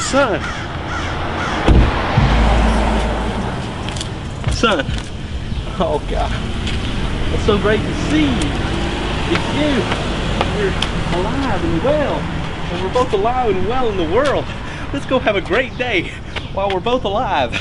Son. Son. Oh God. It's so great to see you. It's you. You're alive and well. And we're both alive and well in the world. Let's go have a great day while we're both alive.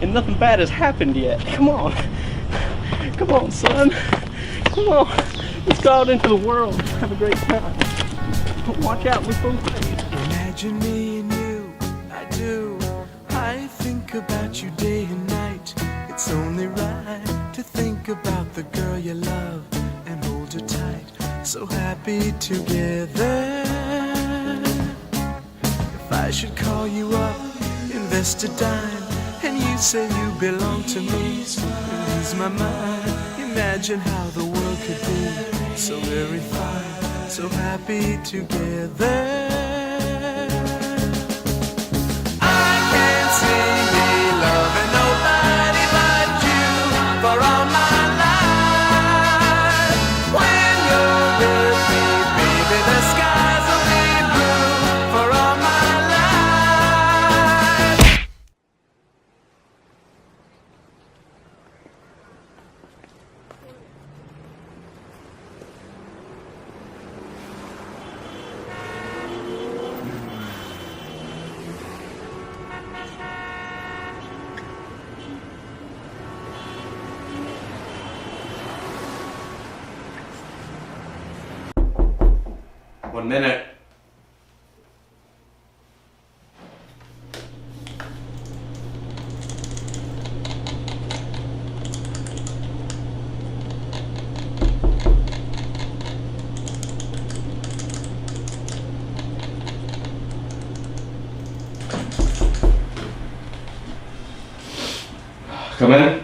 And nothing bad has happened yet. Come on. Come on, son. Come on. Let's go out into the world. Have a great time. Watch out with both things. Imagine me and you, I do. I think about you day and night. It's only right to think about the girl you love and hold her tight. So happy together. If I should call you up, invest a dime, and you say you belong to me, ease my mind. Imagine how the world could be so very fine, so happy together. I can't see me loving nobody but you for all my life. When you're with me, baby, the skies will be blue for all my life. One minute. Come in.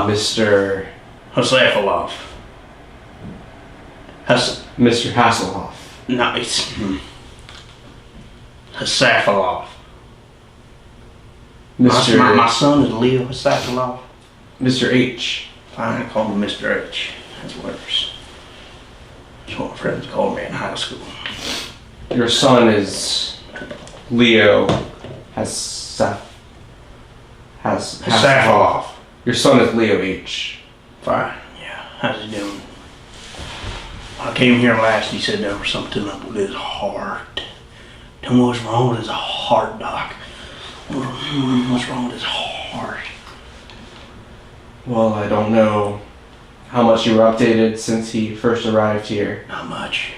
Mr. Hasselhoff. Mr. Hasselhoff. No, it's Hasselhoff. Mr. My son is Leo Hasselhoff. Mr. H. Fine, I call him Mr. H. That's worse. That's what my friends called me in high school. Your son is Leo Hasselhoff. Your son is Leo H. Fine, yeah. How's he doing? When I came here last, he said there was something up with his heart. Tell me what's wrong with his heart, Doc. What's wrong with his heart? Well, I don't know how much you were updated since he first arrived here. Not much.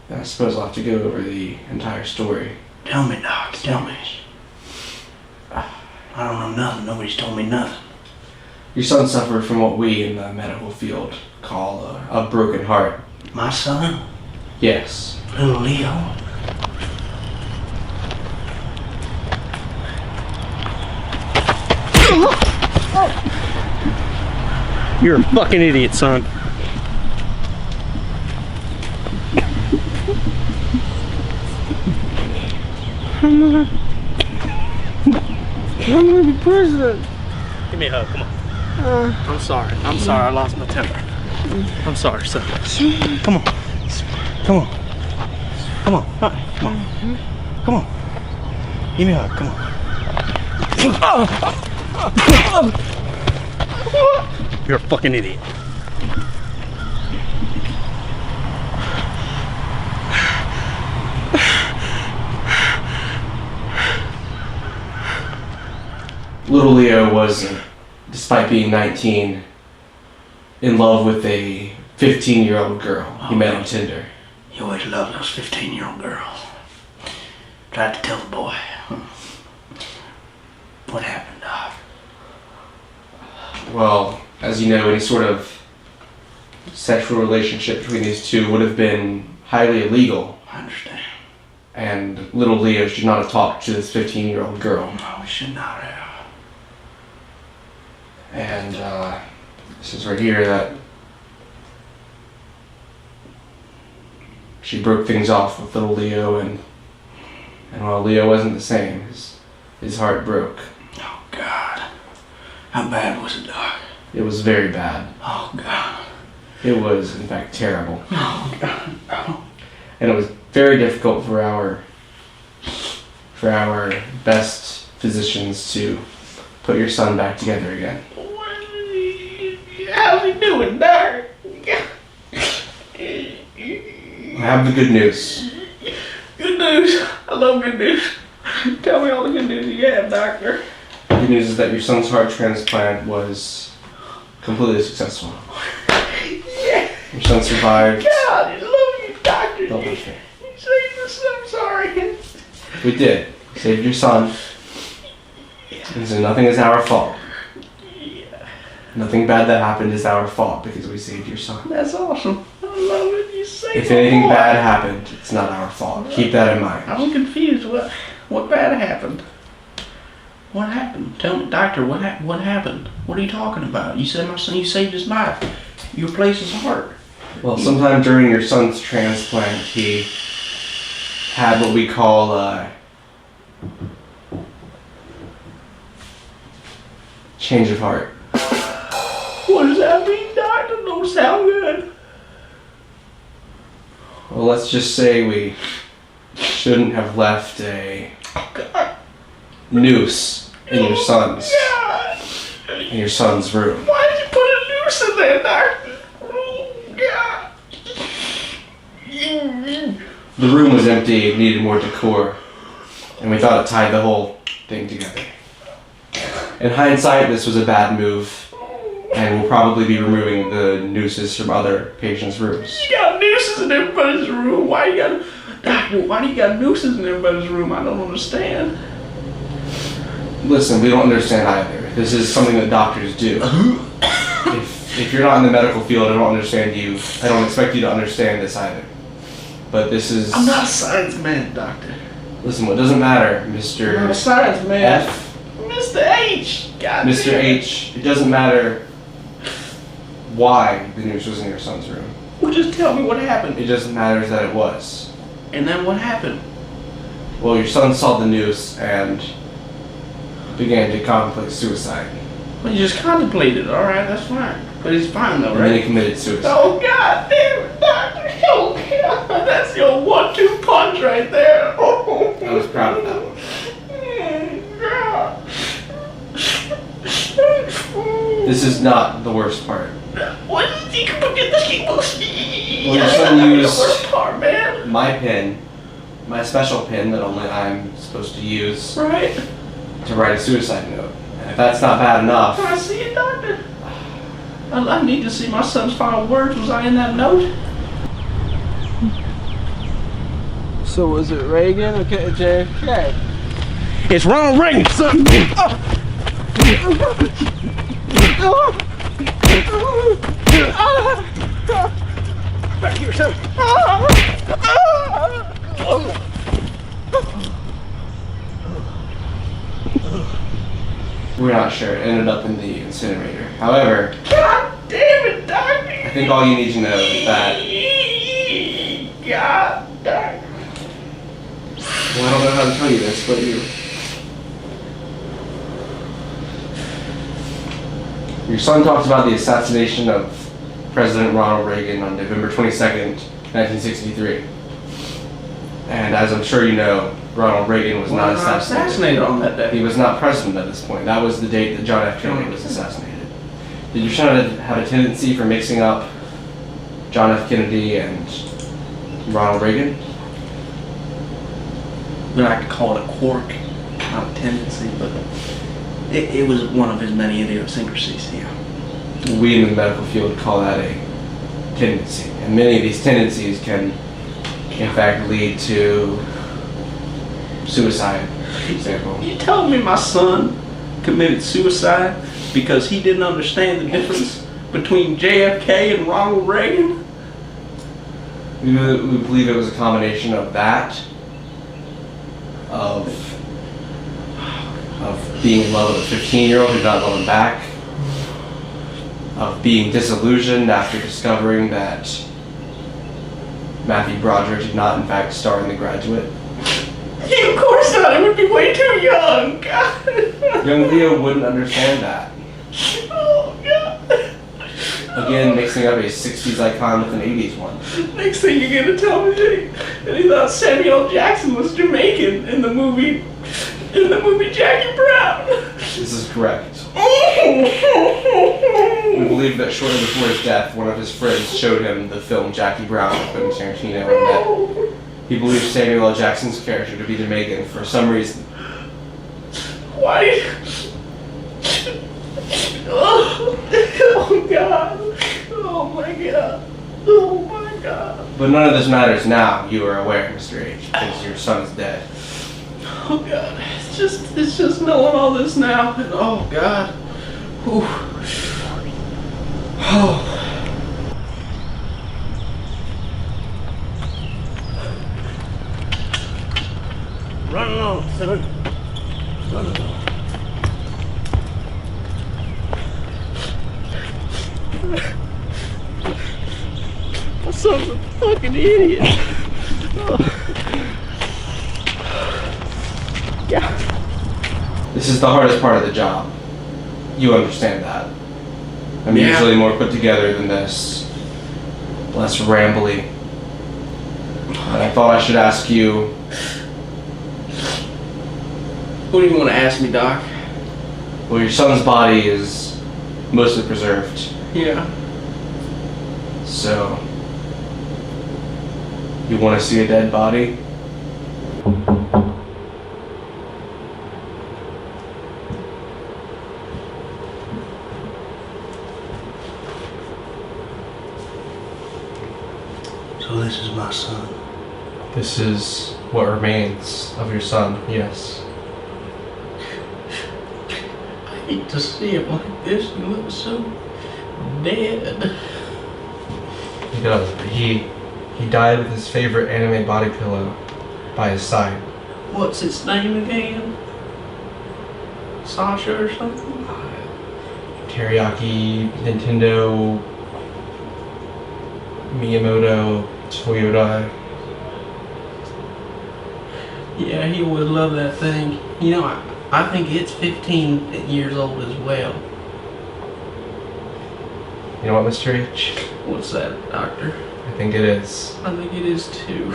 I suppose I'll have to go over the entire story. Tell me, Doc. Tell me. I don't know nothing. Nobody's told me nothing. Your son suffered from what we in the medical field call a broken heart. My son? Yes. Little Leo? You're a fucking idiot, son. I'm gonna be president. Give me a hug, come on. I'm sorry, I lost my temper. I'm sorry, son. Come on. Come on. Come on. Come on. Come on. Give me a hug, come on. You're a fucking idiot. Little Leo was, despite being 19, in love with a 15-year-old girl he met on Tinder. You always loved those 15-year-old girls. Tried to tell the boy. What happened, Doc? Well, as you know, any sort of sexual relationship between these two would have been highly illegal. I understand. And little Leo should not have talked to this 15-year-old girl. No, we should not have. And this is right here that she broke things off with little Leo, and while Leo wasn't the same, his heart broke. Oh God. How bad was it, Doc? It was very bad. Oh, God. It was, in fact, terrible. Oh, God. Oh. And it was very difficult for our best physicians to put your son back together again. How's he doing, Doc? I have the good news. Good news. I love good news. Tell me all the good news you have, Doctor. The good news is that your son's heart transplant was completely successful. Yeah. Your son survived. God, I love you, Doctor. Don't push me. You saved us. I'm sorry. We did. We saved your son. And so nothing is our fault. Nothing bad that happened is our fault because we saved your son. That's awesome. I love it. You saved If my anything boy. bad happened, it's not our fault. Keep that in mind. I'm confused. What bad happened? What happened? Tell me, Doctor, what happened? What are you talking about? You said my son, you saved his life. You replaced his heart. Well, sometime during your son's transplant, he had what we call change of heart. What does that mean, Doctor? Don't sound good. Well, let's just say we shouldn't have left a noose in your son's room. Why did you put a noose in there, Doctor? Oh, God. The room was empty, it needed more decor, and we thought it tied the whole thing together. In hindsight, this was a bad move, and we'll probably be removing the nooses from other patients' rooms. You got nooses in everybody's room. Why do you got nooses in everybody's room? I don't understand. Listen, we don't understand either. This is something that doctors do. If you're not in the medical field, I don't understand you. I don't expect you to understand this either. But this is... I'm not a science man, Doctor. Listen, what doesn't matter, I'm not a Mr. science man. F, Mr. H. God Mr. damn it. H, it doesn't matter why the noose was in your son's room. Well, just tell me what happened. It just matters that it was. And then what happened? Well, your son saw the noose and began to contemplate suicide. Well, you just contemplated. All right, that's fine. But he's fine though, And then he right? committed suicide. Oh, God damn it, Doctor. Oh, God. That's your 1-2 punch right there. Oh, I was proud of that one. God. This is not the worst part. What is he gonna get this? Well, your son used the worst part, man. my pen, my special pen that only I'm supposed to use Right? to write a suicide note. And if that's not bad enough, Can I see it, Doctor? I need to see my son's final words. Was I in that note? So was it Reagan or JFK? It's Ronald Reagan, son. Back here, son. we're not sure. It ended up in the incinerator. However, God damn it, Doctor. I think all you need to know is that, God damn. well, I don't know how to tell you this, but your son talks about the assassination of President Ronald Reagan on November 22nd, 1963. And as I'm sure you know, Ronald Reagan was not assassinated. on that day. He was not president at this point. That was the date that John F. Kennedy was assassinated. Did your son have a tendency for mixing up John F. Kennedy and Ronald Reagan? We like to call it a quirk, not a tendency, but it was one of his many idiosyncrasies, yeah. We in the medical field call that a tendency. And many of these tendencies can, in fact, lead to suicide, for example. You telling me my son committed suicide because he didn't understand the difference between JFK and Ronald Reagan? We believe it was a combination of that, of being in love with a 15-year-old who did not love him back, of being disillusioned after discovering that Matthew Broderick did not, in fact, star in The Graduate. Of course not. He would be way too young. God. Young Leo wouldn't understand that. Again, mixing up a 60s icon with an 80s one. Next thing you're gonna tell me that he thought Samuel L. Jackson was Jamaican in the movie Jackie Brown. This is correct. We believe that shortly before his death, one of his friends showed him the film Jackie Brown with Quentin Tarantino, and that he believed Samuel L. Jackson's character to be Jamaican for some reason. Why? Oh God. Oh my God. Oh my God. But none of this matters now, you are aware, Mr. H, because your son is dead. Oh God. It's just knowing all this now. And oh God. Whew. Oh. Run along, son. Run along. My son's a fucking idiot. Oh. Yeah. This is the hardest part of the job. You understand that. I'm Yeah. usually more put together than this. Less rambly. And I thought I should ask you, What do you want to ask me, Doc? well, your son's body is mostly preserved. Yeah. So, you want to see a dead body? So this is my son. This is what remains of your son, yes. I hate to see him like this. He looks so dead. He does. He died with his favorite anime body pillow by his side. What's its name again? Sasha or something? Teriyaki, Nintendo, Miyamoto, Toyota. Yeah, he would love that thing. You know, I think it's 15 years old as well. You know what, Mr. H? What's that, Doctor? I think it is. I think it is too.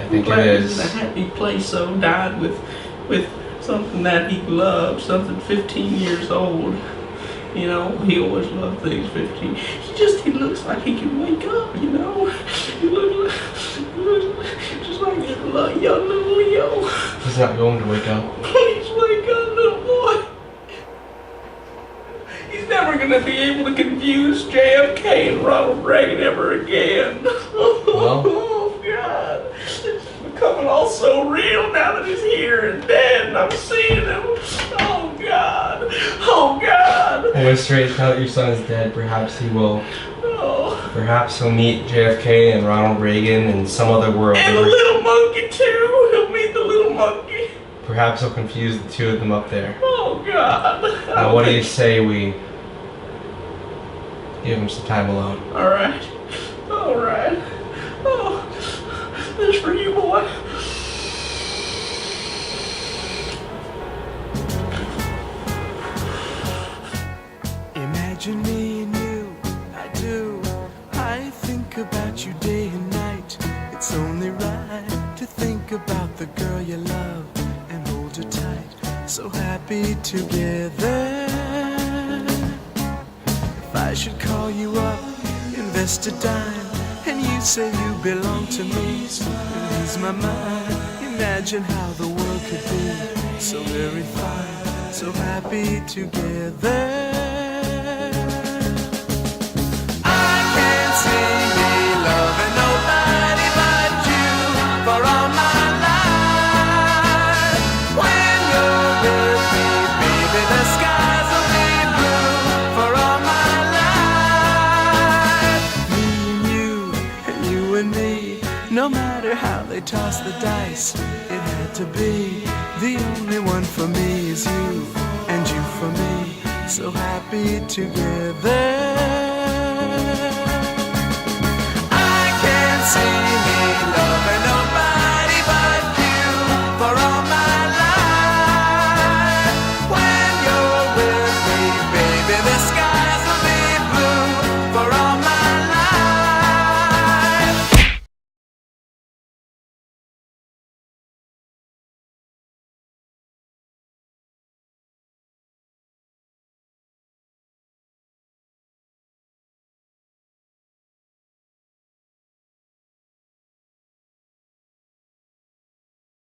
I think Glad it he's is. in a happy place, so died with something that he loved, something 15 years old. You know, he always loved things 15. He looks like he can wake up, you know? He looks just like a young little Leo. He's not going to wake up. Please wake up, little boy. He's never gonna be able to confuse JFK and Ronald Reagan ever again. Oh, God. It's becoming all so real now that he's here and dead and I'm seeing him. Oh, God. Oh, God. Well, Mr. H, now that your son is dead, perhaps he will. Oh. Perhaps he'll meet JFK and Ronald Reagan in some other world. And the little monkey, too. He'll meet the little monkey. Perhaps he'll confuse the two of them up there. Oh, God. Now, what do you say we give him some time alone? All right. All right. Oh, this is for you, boy. Imagine me and you, I do. I think about you day and night. It's only right to think about the girl you love and hold her tight. So happy together. If I should call you up, invest a dime, and you say you belong to me, ease my mind. Imagine how the world could be so very fine, so happy together. No matter how they toss the dice, it had to be. The only one for me is you, and you for me. So happy together.